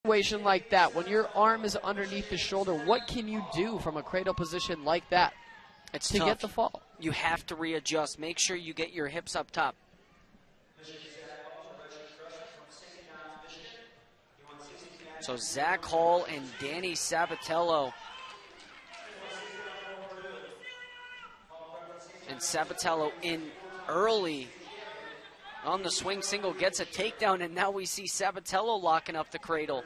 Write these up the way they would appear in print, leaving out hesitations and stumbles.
situation like that, when your arm is underneath the shoulder, what can you do from a cradle position like that to get the fall? You have to readjust. Make sure you get your hips up top. So Zach Hall and Danny Sabatello. And Sabatello in early on the swing single, gets a takedown, and now we see Sabatello locking up the cradle.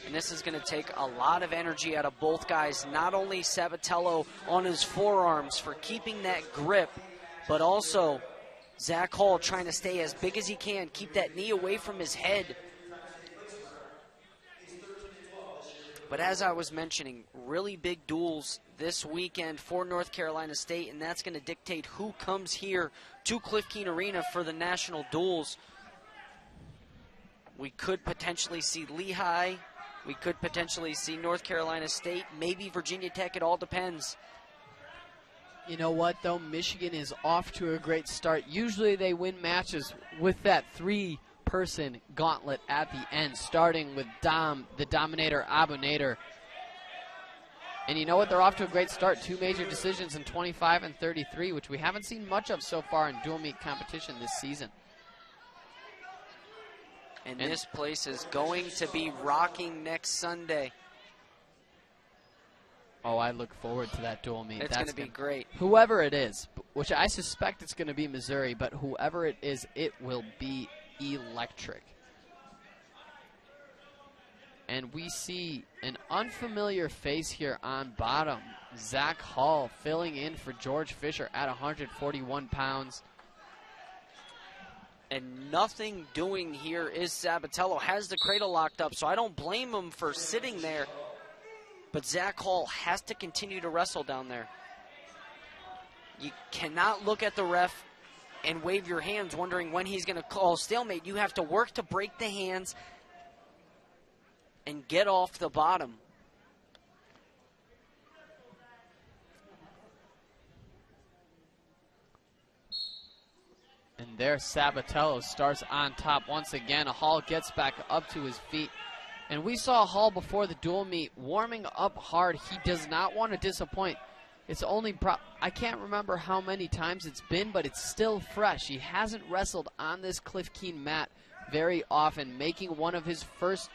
And this is going to take a lot of energy out of both guys. Not only Sabatello on his forearms for keeping that grip, but also Zach Hall trying to stay as big as he can, keep that knee away from his head. But as I was mentioning, really big duels this weekend for North Carolina State, and that's going to dictate who comes here to Cliff Keen Arena for the national duels. We could potentially see Lehigh. We could potentially see North Carolina State, maybe Virginia Tech. It all depends. You know what, though? Michigan is off to a great start. Usually they win matches with that three-person gauntlet at the end, starting with the Dominator, Abonator. And you know what? They're off to a great start. 2 major decisions in 25 and 33, which we haven't seen much of so far in dual meet competition this season. And this place is going to be rocking next Sunday. Oh, I look forward to that dual meet. It's going to be great. Whoever it is, which I suspect it's going to be Missouri, but whoever it is, it will be electric. And we see an unfamiliar face here on bottom. Zach Hall filling in for George Fisher at 141 pounds. And nothing doing here is Sabatello. Has the cradle locked up, so I don't blame him for sitting there. But Zach Hall has to continue to wrestle down there. You cannot look at the ref and wave your hands wondering when he's going to call stalemate. You have to work to break the hands and get off the bottom. And there Sabatello starts on top once again. Hall gets back up to his feet. And we saw Hall before the dual meet warming up hard. He does not want to disappoint. It's only, I can't remember how many times it's been, but it's still fresh. He hasn't wrestled on this Cliff Keen mat very often, making one of his first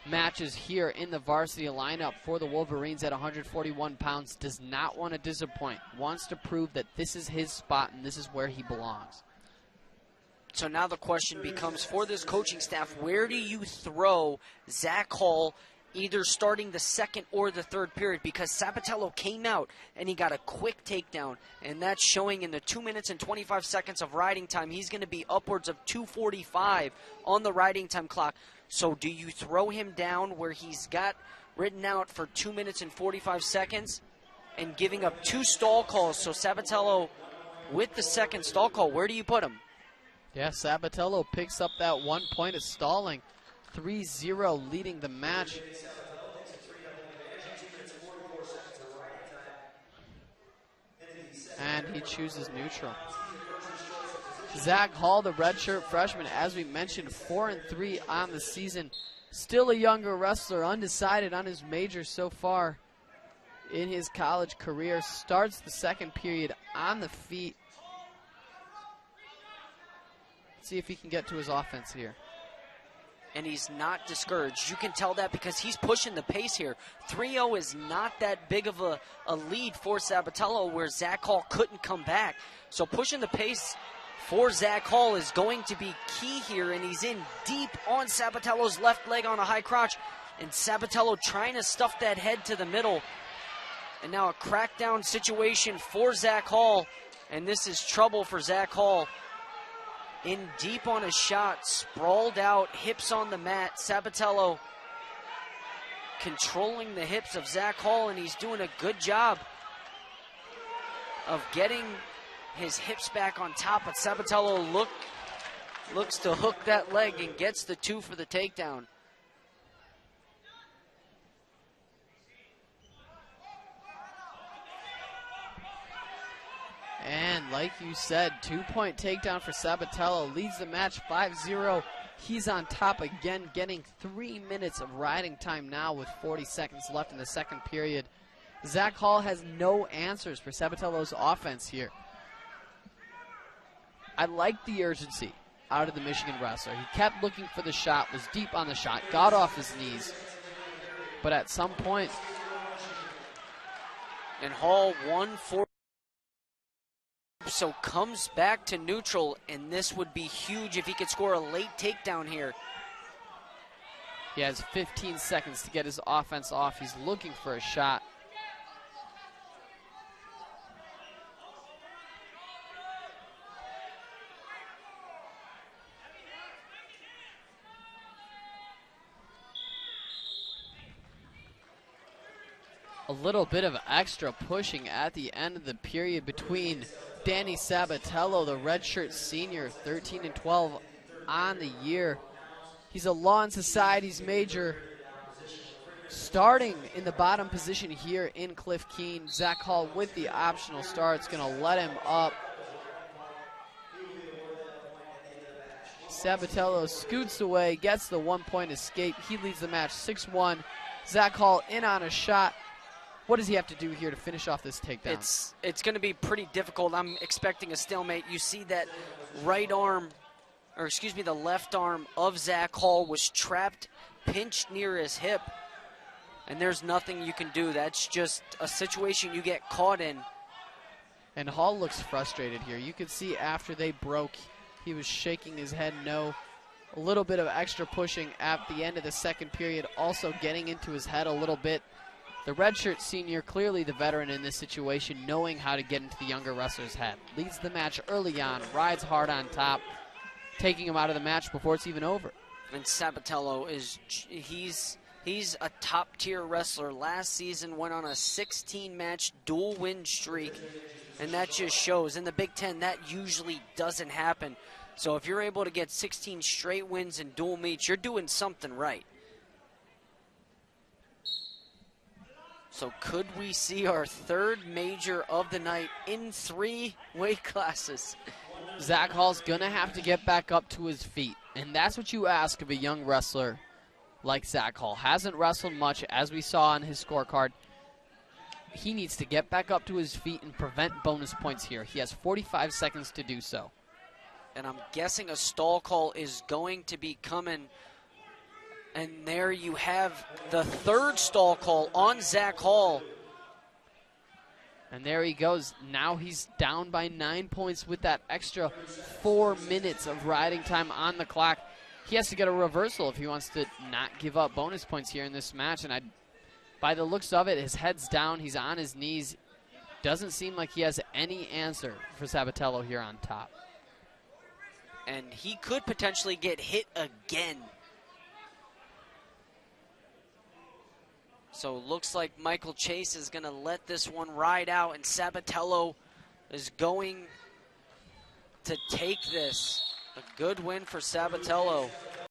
matches here in the varsity lineup for the Wolverines at 141 pounds. Does not want to disappoint. Wants to prove that this is his spot and this is where he belongs. So now the question becomes, for this coaching staff, where do you throw Zach Hall either starting the second or the third period? Because Sabatello came out and he got a quick takedown, and that's showing in the 2 minutes and 25 seconds of riding time. He's going to be upwards of 2:45 on the riding time clock. So do you throw him down where he's got written out for 2 minutes and 45 seconds and giving up 2 stall calls? So Sabatello with the second stall call, where do you put him? Yeah, Sabatello picks up that 1 point of stalling. 3-0 leading the match. And he chooses neutral. Zach Hall, the redshirt freshman, as we mentioned, 4-3 on the season. Still a younger wrestler, undecided on his major so far in his college career. Starts the second period on the feet. See if he can get to his offense here. And he's not discouraged. You can tell that because he's pushing the pace here. 3-0 is not that big of a lead for Sabatello, where Zach Hall couldn't come back. So pushing the pace for Zach Hall is going to be key here, and he's in deep on Sabatello's left leg on a high crotch. And Sabatello trying to stuff that head to the middle. And now a crackdown situation for Zach Hall. And this is trouble for Zach Hall. In deep on a shot, sprawled out, hips on the mat. Sabatello controlling the hips of Zach Hall, and he's doing a good job of getting his hips back on top. But Sabatello looks to hook that leg and gets the 2 for the takedown. And like you said, 2 point takedown for Sabatello. Leads the match 5-0 He's on top again, getting 3 minutes of riding time now with 40 seconds left in the second period. Zach Hall has no answers for Sabatello's offense here. I like the urgency out of the Michigan wrestler. He kept looking for the shot, was deep on the shot, got off his knees. But at some point... And Hall 1-4, so comes back to neutral, and this would be huge if he could score a late takedown here. He has 15 seconds to get his offense off. He's looking for a shot. A little bit of extra pushing at the end of the period between Danny Sabatello, the redshirt senior, 13-12 on the year. He's a Law and Societies major, starting in the bottom position here in Cliff Keene. Zach Hall with the optional start. It's going to let him up. Sabatello scoots away, gets the 1-point escape. He leads the match 6-1. Zach Hall in on a shot. What does he have to do here to finish off this takedown? It's going to be pretty difficult. I'm expecting a stalemate. You see that right arm, or excuse me, the left arm of Zach Hall was trapped, pinched near his hip, and there's nothing you can do. That's just a situation you get caught in. And Hall looks frustrated here. You can see after they broke, he was shaking his head no. A little bit of extra pushing at the end of the second period, also getting into his head a little bit. The redshirt senior, clearly the veteran in this situation, knowing how to get into the younger wrestler's head. Leads the match early on, rides hard on top, taking him out of the match before it's even over. And Sabatello he's a top-tier wrestler. Last season went on a 16-match dual-win streak, and that just shows. In the Big Ten, that usually doesn't happen. So if you're able to get 16 straight wins in dual meets, you're doing something right. So could we see our third major of the night in 3 weight classes? Zach Hall's going to have to get back up to his feet, and that's what you ask of a young wrestler like Zach Hall. Hasn't wrestled much, as we saw on his scorecard. He needs to get back up to his feet and prevent bonus points here. He has 45 seconds to do so. And I'm guessing a stall call is going to be coming. And there you have the third stall call on Zach Hall. And there he goes. Now he's down by 9 points with that extra 4 minutes of riding time on the clock. He has to get a reversal if he wants to not give up bonus points here in this match. And by the looks of it, his head's down. He's on his knees. Doesn't seem like he has any answer for Sabatello here on top. And he could potentially get hit again. So looks like Michael Chase is going to let this one ride out, and Sabatello is going to take this. A good win for Sabatello.